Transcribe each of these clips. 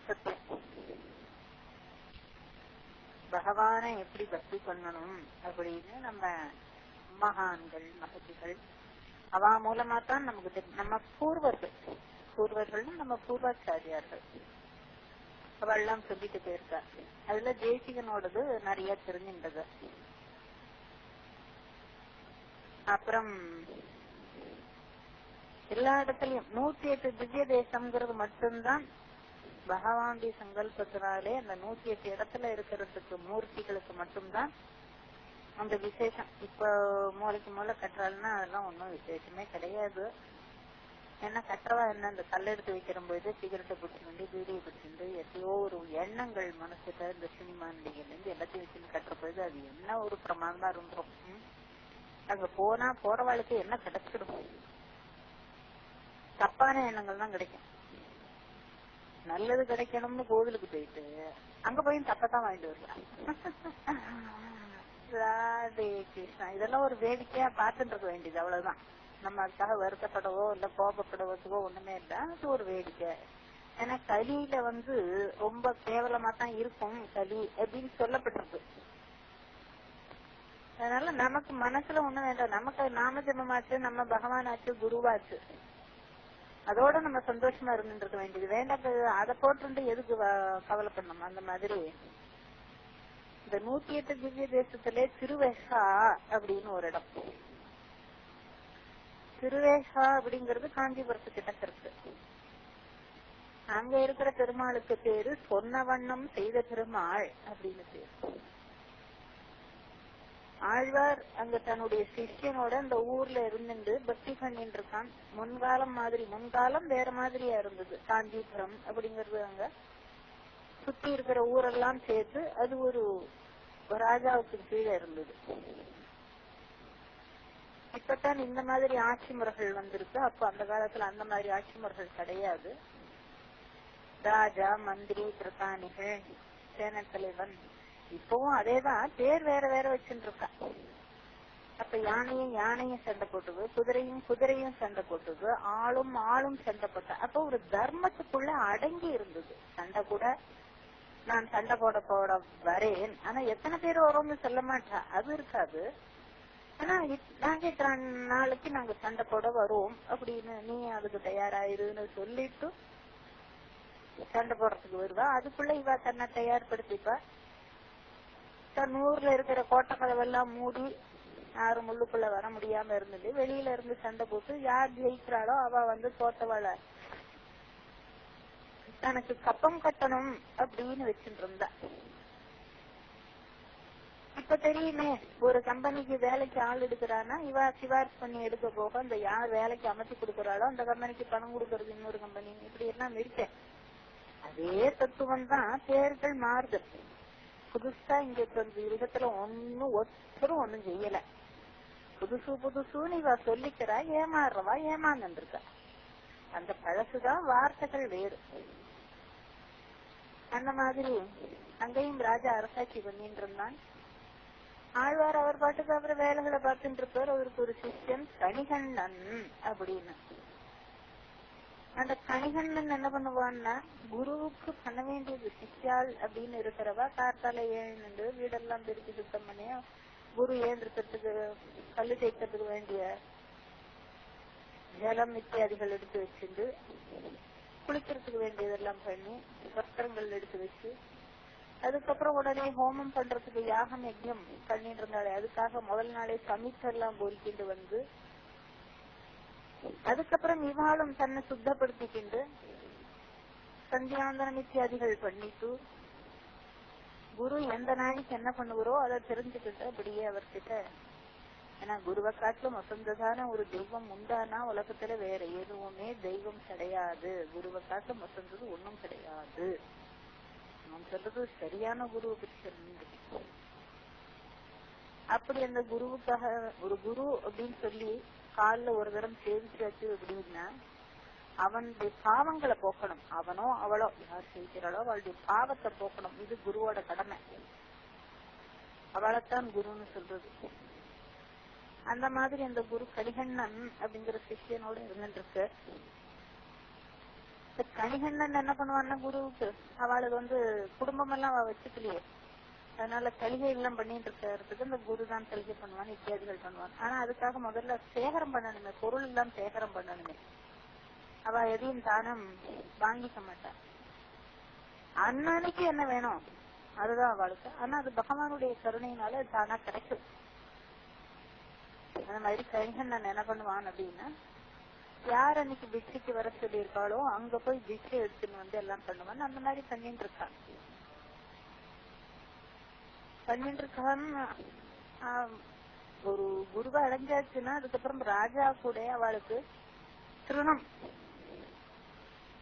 சத்தியம். பகவானை எப்படி பக்தி பண்ணணும் அப்படின்னு நம்ம மகான்கள் மகதிகள் அவ மூலமா தான் நமக்கு தெரியும். நம்ம பூர்வர்கள் நம்ம பூர்வாச்சாரியார்கள் அவெல்லாம் சொல்லிட்டு போயிருக்கா. அதுல தேசிகனோடது நிறைய தெரிஞ்சின்றது. அப்புறம் எல்லா இடத்துலயும் 108 திவ்ய தேசம்ங்கிறது மட்டும்தான் பகவானுடைய சங்கல்பத்தினாலே அந்த 108 இடத்துல இருக்கிறதுக்கு மூர்த்திகளுக்கு மட்டும்தான் அந்த விசேஷம். இப்ப மூளைக்கு மூளை கட்டுறாள்னா அதெல்லாம் ஒன்னும் விசேஷமே கிடையாது. ஏன்னா கட்டுறவா என்ன, இந்த கல் எடுத்து வைக்கிற போது சிகரெட்டை பிடிச்சிட்டு பீடியை பிடிச்சிட்டு எத்தையோ ஒரு எண்ணங்கள் மனசுல இந்த சினிமா நடிகர்ல இருந்து எல்லாத்தையும் வச்சுட்டு கட்டுற போது அது என்ன ஒரு பிரமாதமா இருந்துரும். அங்க போனா போறவாளுக்கு என்ன கிடைச்சிடும்? தப்பான எண்ணங்கள் தான் கிடைக்கும். நல்லது கிடைக்கணும்னு கோவிலுக்கு போயிட்டு அங்க போய் தப்பத்தான் வாங்கிட்டு வருவாங்க. ராதே கிருஷ்ணா. இதெல்லாம் ஒரு வேடிக்கையா பார்த்துட்டு இருக்க வேண்டியது, அவ்வளவுதான். நம்ம அதுக்காக வருத்தப்படவோ இல்ல கோபப்படுவதுக்கோ ஒண்ணுமே இல்ல. அது ஒரு வேடிக்கை. ஏன்னா கலியில ரொம்ப கேவலமா தான் இருக்கும் கலி அப்படின்னு சொல்லப்பட்டிருக்கு. அதனால நமக்கு மனசுல ஒண்ணும் வேண்டாம். நமக்கு நாம ஜெபமாச்சு, நம்ம பகவானாச்சு, குருவாச்சு, அதோட நம்ம சந்தோஷமா இருந்துருக்க வேண்டியது. வேண்டாம் அதை போட்டு எதுக்கு கவலைப்படணும்? அந்த மாதிரி இந்த 108 திவ்ய தேசத்திலே திருவேஷா அப்படின்னு ஒரு இடம். திருவேஷா அப்படிங்கிறது காஞ்சிபுரத்து கிட்ட இருக்கு. அங்க இருக்கிற பெருமாளுக்கு பேரு சொன்ன வண்ணம் செய்த பெருமாள் அப்படின்னு பேரு. ஆழ்வார் அங்க தன்னுடைய சிஷ்யனோட அந்த ஊர்ல இருந்துட்டு பக்தி பண்ணிட்டு இருக்கான். முன்காலம் வேற மாதிரியா இருந்தது. காஞ்சிபுரம் அப்படிங்கிறது அங்க சுத்தி இருக்கிற ஊரெல்லாம் சேர்த்து அது ஒரு ராஜாவுக்கு கீழே இருந்தது. இப்பதான் இந்த மாதிரி ஆட்சி முறைகள் வந்திருக்கு. அப்ப அந்த காலத்துல அந்த மாதிரி ஆட்சி முறைகள் கிடையாது. ராஜா, மந்திரி, பிரதானிகள், சேன தலைவன், இப்பவும் அதேதான், பேர் வேற வேற வச்சுட்டு இருக்கா. அப்ப யானையும் சண்டை போட்டுது, குதிரையும் சண்டை போட்டுது, ஆளும் சண்டை போட்ட. அப்ப ஒரு தர்மத்துக்குள்ள அடங்கி இருந்தது. சண்டை கூட நான் சண்டை போட வரேன், ஆனா எத்தனை பேர் வரும்னு சொல்ல மாட்டா, அது இருக்காது. ஆனா நாங்க இத்தனை நாளைக்கு நாங்க சண்டை போட வருவோம் அப்படின்னு நீ அதுக்கு தயாராயிருன்னு சொல்லிட்டு சண்டை போடுறதுக்கு வருவா. அதுக்குள்ள இவ தன்னை தயார்படுத்திப்பா. தன் ஊர்ல இருக்கிற கோட்டை கதவெல்லாம் மூடி யாரும் முள்ளுக்குள்ள வர முடியாம இருந்தது. வெளியில இருந்து சண்டை போட்டு யார் ஜெயிக்கிறாளோ அவ தோத்தவாள தனக்கு கப்பம் கட்டணும் அப்படின்னு வச்சுட்டு இருந்தா. இப்ப தெரியுமே, ஒரு கம்பெனிக்கு வேலைக்கு ஆள் எடுக்கிறான்னா இவ சிபாரிசு பண்ணி எடுக்க போக அந்த யார் வேலைக்கு அமைச்சு கொடுக்கறாளோ அந்த கம்பெனிக்கு பணம் கொடுக்கறது இன்னொரு கம்பெனி, இப்படி எல்லாம் இருக்க. அதே தத்துவம் தான் பேர்கள் மாறுது. புதுசா இங்க இந்த யுகத்துல ஒருத்தரும் ஒண்ணும் செய்யல. புதுசுன்னு இவ சொல்லிக்கிறா, ஏமாறுறவா ஏமாந்து இருக்கா. அந்த பழசுதான், வார்த்தைகள் வேறு. அந்த மாதிரி அங்கேயும் ராஜா அரசாட்சி பண்ணிட்டு இருந்தான். ஆழ்வார் அவர் பாட்டுக்கு அவர் வேலைகளை பார்த்துட்டு இருப்பார். அவருக்கு ஒரு சிஷ்யன் கணிகண்ணன் அப்படின்னு. அந்த கணிகண்ணன் என்ன பண்ணுவான்னா, குருவுக்கு பண்ண வேண்டியது சிஷ்யாள் அப்படின்னு இருக்கிறவா காத்தால ஏழுண்டு வீடெல்லாம் பிரிச்சு சுத்தம் பண்ணி குரு ஏந்திரத்துக்கு கல்லு தேய்க்கிறதுக்கு வேண்டிய ஜலம் இத்தியாதிகள் எடுத்து வச்சுட்டு குளிக்கிறதுக்கு வேண்டியதெல்லாம் பண்ணி வஸ்திரங்கள் எடுத்து வச்சு அதுக்கப்புறம் உடனே ஹோமம் பண்றதுக்கு யாகம் யஜ்யம் பண்ணிட்டு இருந்தாலே அதுக்காக முதல் நாளே சமீட்செல்லாம் பொறிக்கிட்டு அதுக்கப்புறம் இவாளும் தன்னை சுத்தப்படுத்திக்கிண்டு சந்தியாந்தனம் இத்தியாதிகள் பண்ணிட்டு குரு எந்த நாளைக்கு என்ன பண்ணுவரோ அதை தெரிஞ்சுக்கிட்டு அப்படியே அவர்கிட்ட. ஏன்னா குருவை காட்டிலும் வசந்ததான ஒரு தெய்வம் உண்டானா உலகத்துல வேற எதுவுமே தெய்வம் கிடையாது. குருவை காட்டிலும் வசந்தது ஒண்ணும் கிடையாது. நான் சொல்றது சரியான குருவை பற்றி சொல்லுங்க. அப்படி அந்த குருவுக்காக ஒரு குரு அப்படின்னு சொல்லி காலில் ஒரு தரம் சேவிச்சாச்சு அப்படின்னா அவனுடைய பாவங்களை போக்கணும். அவனோ அவளோ யார் செய்கிறாளோ அவளுடைய பாவத்தை போக்கணும். இது குருவோட கடமை. அவளைத்தான் குருன்னு சொல்றது. அந்த மாதிரி அந்த குரு கலிகண்ணன் அப்படிங்கிற சிஷ்யனோட இருந்துட்டு இருக்கு. கணிகண்ணன் என்ன பண்ணுவான்னா குருவுக்கு அவளுக்கு குடும்பம் எல்லாம் அவ வச்சுக்கலையே, அதனால சலுகை எல்லாம் பண்ணிட்டு இருக்கிறதுக்கு இந்த குரு தான் சலுகை பண்ணுவான், இத்தியாதிகள் பண்ணுவான். ஆனா அதுக்காக முதல்ல சேகரம் பண்ணணுமே, பொருள் எல்லாம் சேகரம் பண்ணணுமே. அவ எதையும் தானம் வாங்கிக்க மாட்டான். அன்னைக்கு என்ன வேணும் அதுதான் அவளுக்கு. ஆனா அது பகவானுடைய கருணையினால தானா கிடைக்கும். அந்த மாதிரி கணிகண்ணன் என்ன பண்ணுவான் அப்படின்னா, யார் அன்னைக்கு பிக்ஷைக்கு வர சொல்லி இருக்காளோ அங்க போய் பிக்ஷை எடுத்துன்னு எல்லாம் பண்ணுவான். அந்த மாதிரி பண்ணிட்டு இருக்கான். ஒரு குருவா அடைஞ்சாச்சுன்னா அதுக்கப்புறம் ராஜா கூட அவளுக்கு திருணம்.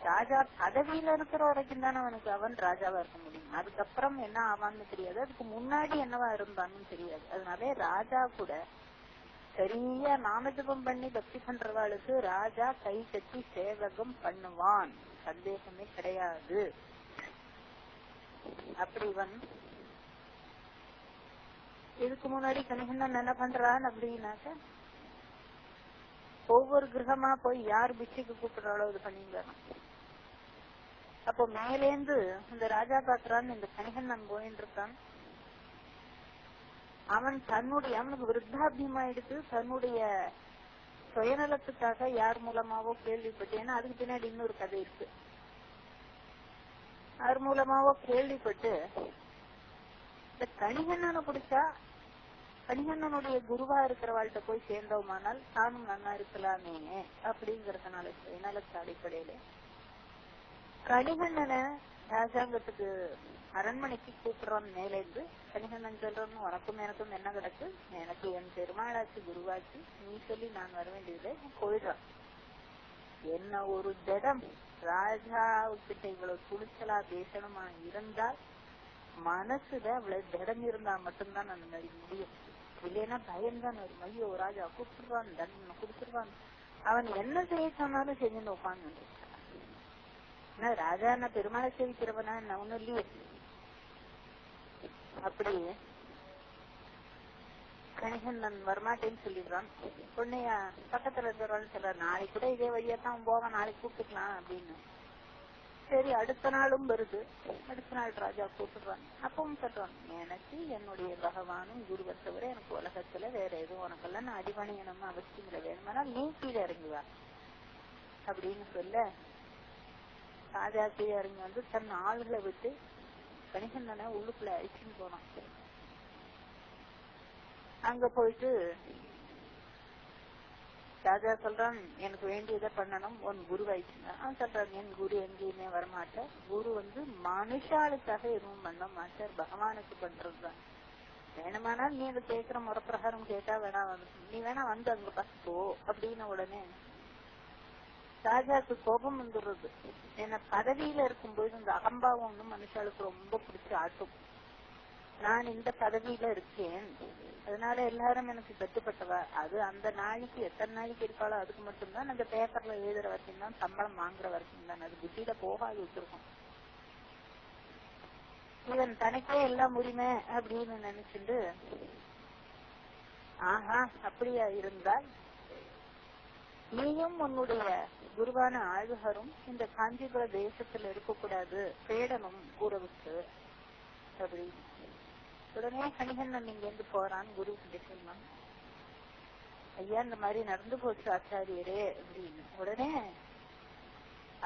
ராஜா பதவியில இருக்கிற வரைக்கும் தானே அவன் ராஜாவா இருக்க முடியும். அதுக்கப்புறம் என்ன ஆவான்னு தெரியாது, அதுக்கு முன்னாடி என்னவா இருந்தான்னு தெரியாது. அதனால ராஜா கூட சரியா நாமஜபம் பண்ணி பக்தி பண்றவாளுக்கு ராஜா கை கட்டி சேவகம் பண்ணுவான், சந்தேகமே கிடையாது. அப்படி இதுக்கு முன்னாடி கணிகண்ணன் என்ன பண்றான் அப்படின்னாக்க, ஒவ்வொரு கிரகமா போய் யார் பிக்ஷைக்கு கூப்பிடுறாளோ இது பண்ணிங்க. அப்போ மேலேந்து இந்த ராஜா பாக்குறான்னு இந்த கணிகண்ணன் போயின்னு இருக்கான். அவனுக்கு விருத்தாபியமா எடுத்து தன்னுடைய சுயநலத்துக்காக யார் மூலமாவோ கேள்விப்பட்டேன்னா அதுக்கு பின்னாடி இன்னொரு கதை இருக்கு. யார் மூலமாவோ கேள்விப்பட்டு இந்த கணிகண்ணனை பிடிச்சா கணிகண்ணனுடைய குருவா இருக்கிறவாழ்கிட்ட போய் சேர்ந்தோமானால் தானும் நன்னா இருக்கலாமே அப்படிங்கறதுனால சுயநலத்து அடிப்படையில கணிகண்ணனை ராஜாங்கத்துக்கு அரண்மனைக்கு கூப்பிடுறான். மேலேந்து கணிகண்ணன் சொல்றான், உனக்கும் எனக்கும் என்ன கிடக்கு, எனக்கு என் பெருமாளாச்சு குருவாச்சு, நீ சொல்லி நான் வர வேண்டியது போயிடுறான். என்ன ஒரு திடம், ராஜாவுக்கிட்ட இவ்வளவு துணிச்சலா பேசணுமா இருந்தால் மனசுல அவ்வளவு திடம் இருந்தா மட்டும்தான் அந்த மாதிரி முடியும். இல்லைன்னா பயம்தான் வரும். ஐயோ ராஜா கூப்பிடுவான், தண்டனை கொடுத்துருவான், அவன் என்ன செய்ய சொன்னாலும் செஞ்சுன்னு உட்காந்து. ராஜா என்ன பெருமாளை சேவிக்கிறவனா என்ன ஒண்ணும் இல்லையே. அப்படி கணிகண்ணன் வரமாட்டேன்னு சொல்லிடுறான். பொண்ணைய பக்கத்துல இருக்கிறவன் சொல்ற, நாளைக்கு கூட இதே வழியாத்தான் போவான், நாளைக்கு கூப்பிட்டுக்கலாம் அப்படின்னு. சரி, அடுத்த நாளும் வருது. அடுத்த நாள் ராஜா கூப்பிடுறான். அப்பவும் சொல்றான், எனக்கு என்னுடைய பகவானும் குருவை தவிர எனக்கு உலகத்துல வேற எதுவும் உனக்கெல்லாம் நான் அடிபணியணும்னு அவசியம் இல்லை, வேணுமானா நீ கீழே இறங்குவா அப்படின்னு சொல்ல ராஜா கீழே இறங்கி தன் ஆளுகளை விட்டு கணிகண்ணனை உள்ளுக்குள்ள அழிச்சுன்னு போனான். அங்க போயிட்டு ராஜா சொல்றான், எனக்கு வேண்டியதை பண்ணணும், உன் குரு ஆயிடுச்சுங்க. அவன் சொல்றான், என் குரு எங்கேயுமே வரமாட்டார், குரு மனுஷாளுக்காக எதுவும் பண்ண மாட்டார், பகவானுக்கு பண்றதுதான். வேணுமானால் நீ அதை கேட்கிற முறை பிரகாரம் கேட்டா வேணா நீ வேணா அங்க போ அப்படின்னு உடனே ராஜாவுக்கு கோபம் வந்துடுறது. ஏன்னா பதவியில இருக்கும்போது இந்த அகம்பாவம் ஒண்ணு மனுஷாளுக்கு ரொம்ப பிடிச்சு ஆட்டும். நான் இந்த பதவியில இருக்கேன், அதனால எல்லாரும் எனக்கு கட்டுப்பட்டவா, அது அந்த நாளைக்கு எத்தனை நாளைக்கு இருக்காளோ அதுக்கு மட்டும்தான், அந்த பேப்பர்ல எழுதுற வரைக்கும் தான், சம்பளம் வாங்குற வரைக்கும் தான், அது புத்தியில போகாது வச்சிருக்கோம். இவன் தனக்கே எல்லாம் உரிமை அப்படின்னு நினைச்சுட்டு, ஆஹா அப்படியா இருந்தால் நீயும் உன்னுடைய குருவான ஆழ்வாரும் இந்த காஞ்சிபுர தேசத்துல இருக்கக்கூடாது, தேடணும் குருவுக்கு அப்படின்னு. உடனே கணிகண்ணன் இங்க இருந்து போறான், குரு கிட்ட சொன்னான், ஐயா இந்த மாதிரி நடந்து போச்சு ஆச்சாரியரே அப்படின்னு. உடனே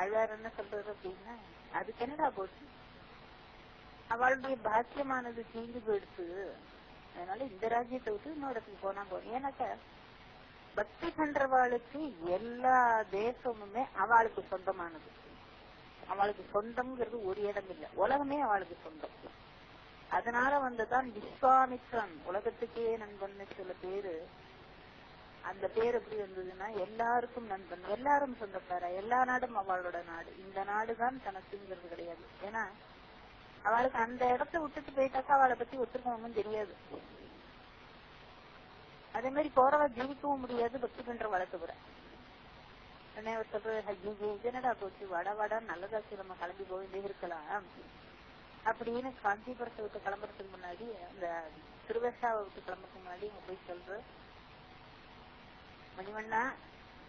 ஆழ்வார் என்ன சொல்றது அப்படின்னா, அதுக்கு என்னடா போச்சு, அவளுடைய பாக்கியமானது தீங்கு போயிடுச்சு, அதனால இந்த ராஜ்யத்தை விட்டு இன்னொருத்துக்கு போனா போதும். ஏன்னாக்கா பக்தி பண்றவாளுக்கு எல்லா தேசமுமே அவளுக்கு சொந்தமானது. அவளுக்கு சொந்தம்ங்கிறது ஒரு இடம் இல்லை, உலகமே அவளுக்கு சொந்தம். அதனால வந்துதான் விஸ்வாமித்ரன், உலகத்துக்கே நண்பன் சில பேரு. அந்த பேர் எப்படி வந்ததுன்னா, எல்லாருக்கும் நண்பன், எல்லாரும் சொந்தக்கார, எல்லா நாடும் அவளோட நாடு, இந்த நாடுதான் தனக்குங்கிறது கிடையாது. ஏன்னா அவளுக்கு அந்த இடத்த விட்டுட்டு போயிட்டாக்கா அவளை பத்தி ஒத்துக்கணும் தெரியாது. அதே மாதிரி போறவ ஜீவிக்கவும் முடியாது, பக்தி பண்ற வளர்த்துக்குற. என்னடா போச்சு, வட வட நல்லதாச்சு, நம்ம கிளம்பி போயிட்டே இருக்கலாம் அப்படின்னு காஞ்சிபுரத்தை விட்டு கிளம்புறதுக்கு முன்னாடி, அந்த திருவேஷாவை விட்டு கிளம்புறதுக்கு முன்னாடி இங்க போய் சொல்ற, மணிவண்ணா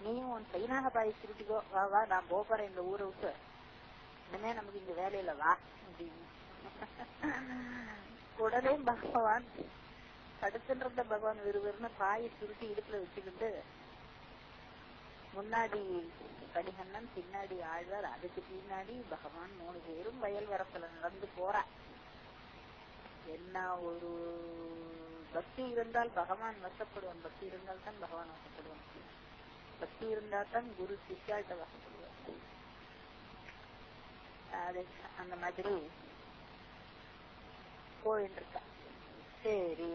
நீயும் உன் பையனாக பாய் திருட்டிக்கோ, வா வா நான் போறேன் இந்த ஊரை விட்டு, இனிமே நமக்கு இங்க வேலையில வா அப்படின்னு. உடனே பகவான் படுத்துன்றத பகவான் விறுவிறுன்னு பாயை சுருட்டி இடுப்புல வச்சுக்கிட்டு முன்னாடி கடிகண்ணன் பின்னாடி ஆழ்வார், அதுக்கு பின்னாடி பகவான் 3 பேரும் வயல் வரப்புல நடந்து போறா. என்ன ஒரு பக்தி இருந்தால் பகவான் வசப்படுவான், பக்தி இருந்தால் தான் பகவான் வசப்படுவான், பக்தி இருந்தால் தான் குரு சிஷ்யாட்ட வசப்படுவார். அந்த மாதிரி போயிட்டு இருக்கா. சரி,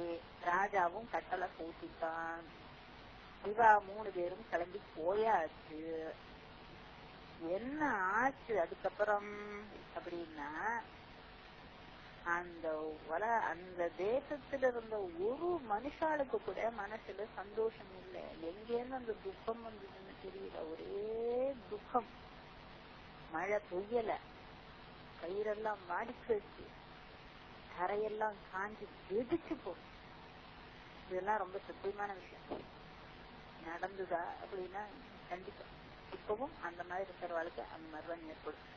ராஜாவும் கட்டளை பூசிட்டான். இவா 3 பேரும் கிளம்பி போயாச்சு. என்ன ஆச்சு அதுக்கப்புறம் அப்படின்னா, அந்த தேசத்துல இருந்த ஒரு மனுஷாளுக்கு கூட மனசுல சந்தோஷம் இல்லை. எங்கேன்னு அந்த துக்கம் வந்ததுன்னு தெரியல. ஒரே துக்கம். மழை பெய்யல, பயிரெல்லாம் வாடிச்சு, தரையெல்லாம் காஞ்சி வெடிச்சு போகும். இதெல்லாம் ரொம்ப சத்தியமான விஷயம். நடந்துதா அப்படின்னா கண்டிப்பா இப்பவும் அந்த மாதிரி இருக்கிறவளுக்கு அந்த மாதிரிதான் ஏற்படும்.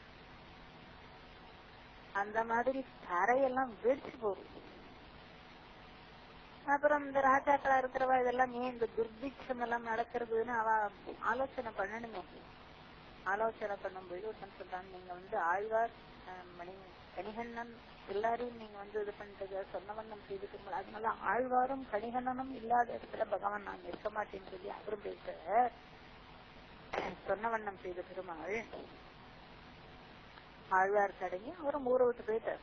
அந்த மாதிரி தரையெல்லாம் வெடிச்சு போகும். அப்புறம் இந்த ராஜாக்களா இருக்கிறவா இதெல்லாம் ஏன் இந்த துர்பிக்ஷம் எல்லாம் நடக்கிறதுன்னு அவ ஆலோசனை பண்ணணுமே. ஆலோசனை பண்ணும்போது ஒருத்தன் சொல்றாங்க, நீங்க ஆழ்வார் கணிகண்ணன் எல்லாரையும் நீங்க இது பண்ணிட்டு சொன்னவண்ணம் செய்துக்கீங்களா, அதனால ஆழ்வாரும் கணிகண்ணனும் இல்லாத இடத்துல பகவான் நான் இருக்க மாட்டேன்னு சொல்லி அவரும் பேச சொன்னவண்ணம் செய்த பெருமாள் ஆழ்வார் தடங்கி அவரும் ஊரை விட்டு போயிட்டார்.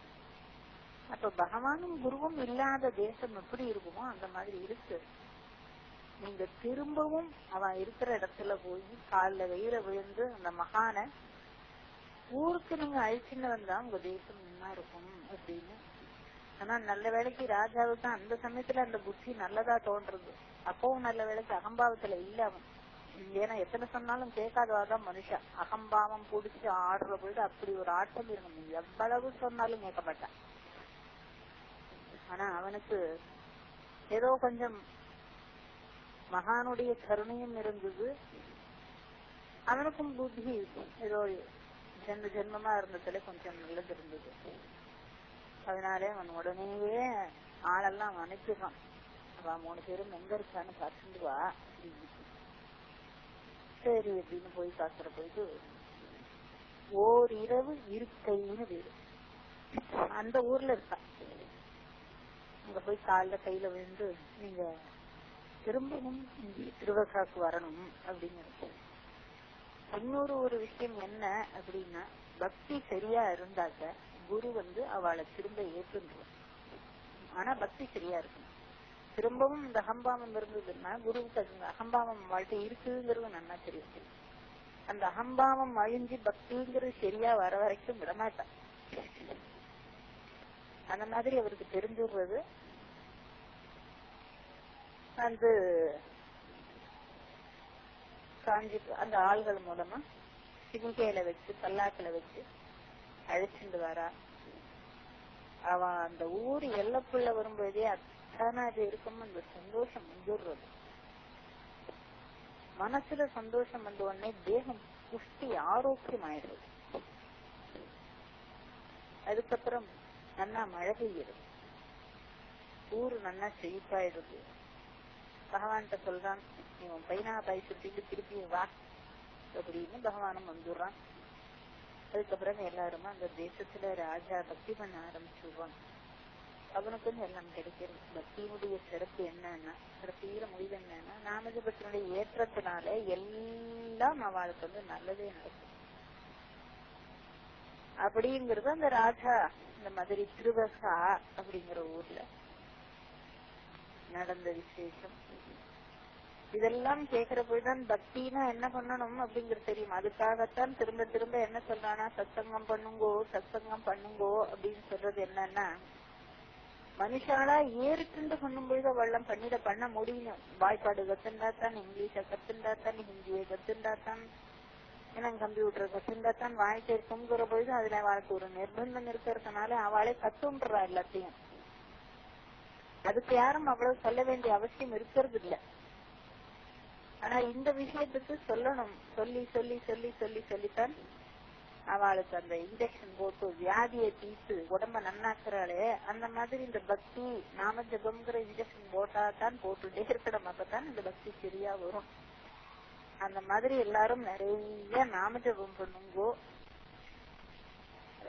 அப்ப பகவானும் குருவும் இல்லாத தேசம் எப்படி இருக்குமோ அந்த மாதிரி இருக்கு. நீங்க திரும்பவும் அவன் இருக்கிற இடத்துல போய் காலில் வெயில விழுந்து அந்த மகான ஊருக்கு நீங்க அழிச்சுன்னு வந்தா உங்க தேசம் நல்லா இருக்கும் அப்படின்னு. ஆனா நல்ல வேலைக்கு ராஜாவுக்கு அந்த சமயத்துல அந்த புத்தி நல்லதா தோன்றது. அப்பவும் நல்ல வேலைக்கு அகம்பாவத்துல இல்ல அவன். ஏன்னா எத்தனை சொன்னாலும் கேட்காதவாதான் மனுஷன். அகம்பாவம் பிடிச்சி ஆடுற பொழுது அப்படி ஒரு ஆட்டம் இருக்கணும். எவ்வளவு சொன்னாலும் கேட்க மாட்டான். ஆனா அவனுக்கு ஏதோ கொஞ்சம் மகானுடைய கருணையும் இருந்தது. அவனுக்கும் புத்தி ஏதோ ஜென்மமா இருந்ததுல கொஞ்சம் நல்லது இருந்தது. அதனாலே அவன் உடனேயே ஆளெல்லாம் அனுப்பிடுறான். அவன் 3 பேரும் எங்க இருக்கான்னு பார்த்துட்டு வா. சரி அப்படின்னு போய் பார்க்கிற போயிட்டு ஓரிரவு இருக்கைன்னு பேரு அந்த ஊர்ல இருக்கா. அங்க போய் காலில் கையில விழுந்து நீங்க திரும்பவும் திருவகாக்கு வரணும் அப்படிங்கிறது. இன்னொரு ஒரு விஷயம் என்ன அப்படின்னா, பக்தி சரியா இருந்தாக்க குரு அவளை திரும்ப ஏற்றுன்றார். ஆனா பக்தி சரியா இருக்கணும். திரும்பவும் இந்த அகம்பாவம் இருந்ததுன்னா குருவுக்கு அது அகம்பாவம் வாழ்க்கை இருக்குங்கிறது நல்லா தெரியும். அந்த அகம்பாவம் அழிஞ்சு பக்திங்கிறது சரியா வர வரைக்கும் விடமாட்டான். அந்த மாதிரி அவருக்கு தெரிஞ்சுடுறது. அந்த காஞ்சி அந்த ஆள்கள் மூலமா சிவிகையில வச்சு பல்லாக்கில வச்சு அழைச்சிட்டு வரா. அவன் அந்த ஊர் எல்லப்புள்ள வரும்போதே அத்தானா அது இருக்கும். அந்த சந்தோஷம் வந்துடுறது. மனசுல சந்தோஷம் வந்த உடனே தேகம் புஷ்டி ஆரோக்கியம் ஆயிடுறது. அதுக்கப்புறம் நல்லா மழை பெய்யுது, ஊரு நல்லா செழிப்பாயிடுது. பகவான்கிட்ட சொல்றான், நீ உன் பையனா பாய் சுட்டிட்டு திருப்பி வா அப்படின்னு பகவானும் வந்துடுறான். அதுக்கப்புறம் எல்லாருமா அந்த தேசத்துல ராஜா பக்தி பண்ண ஆரம்பிச்சுடுவான். அவனுக்கும் எல்லாம் கிடைக்கிறது. பக்தியினுடைய சிறப்பு என்னன்னா, சிறப்பீர முடிவு என்னன்னா, நாமஜபத்தினுடைய ஏற்றத்தினால எல்லாம் அவளுக்கு நல்லதே நடக்கும் அப்படிங்கிறது அந்த ராஜா இந்த மாதிரி திருவசா அப்படிங்கிற ஊர்ல நடந்த விசேஷம். இதெல்லாம் கேட்கிற போய்தான் பக்தினா என்ன பண்ணணும் அப்படிங்கிறது தெரியும். அதுக்காகத்தான் திரும்ப திரும்ப என்ன சொல்றானா, சத்சங்கம் பண்ணுங்கோ சத்சங்கம் பண்ணுங்கோ அப்படின்னு சொல்றது. என்னன்னா, மனுஷாலா ஏறிட்டு பண்ணும்பொழுது வெள்ளம் பண்ணிட பண்ண முடியும். வாய்ப்பாடு கத்துண்டாத்தான், இங்கிலீஷ கத்துண்டாத்தான், ஹிந்தியை கத்துண்டாத்தான், ஏன்னா கம்ப்யூட்டர் கத்துண்டாத்தான் வாழ்க்கை இருக்குங்கிற பொழுது அதுல அவளுக்கு ஒரு நிர்பந்தம் இருக்கிறதுனால அவளே கத்துன்றா எல்லாத்தையும். அதுக்கு யாரும் அவ்வளவு சொல்ல வேண்டிய அவசியம் இருக்கிறது இல்ல. ஆனா இந்த விஷயத்துக்கு சொல்லணும். சொல்லி சொல்லி சொல்லி சொல்லி சொல்லித்தான் அவளுக்கு அந்த இன்ஜெக்ஷன் போட்டு வியாதியை தீர்த்து உடம்ப நன்னாக்குறாளே, அந்த மாதிரி இந்த பக்தி நாம ஜபம்ங்கிற இன்ஜெக்ஷன் போட்டாதான் போட்டுட்டே இருக்கணும், அப்பதான் இந்த பக்தி சரியா வரும். அந்த மாதிரி எல்லாரும் நிறைய நாம ஜபம் பண்ணுங்கோ.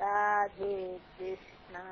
ராதே கிருஷ்ணா.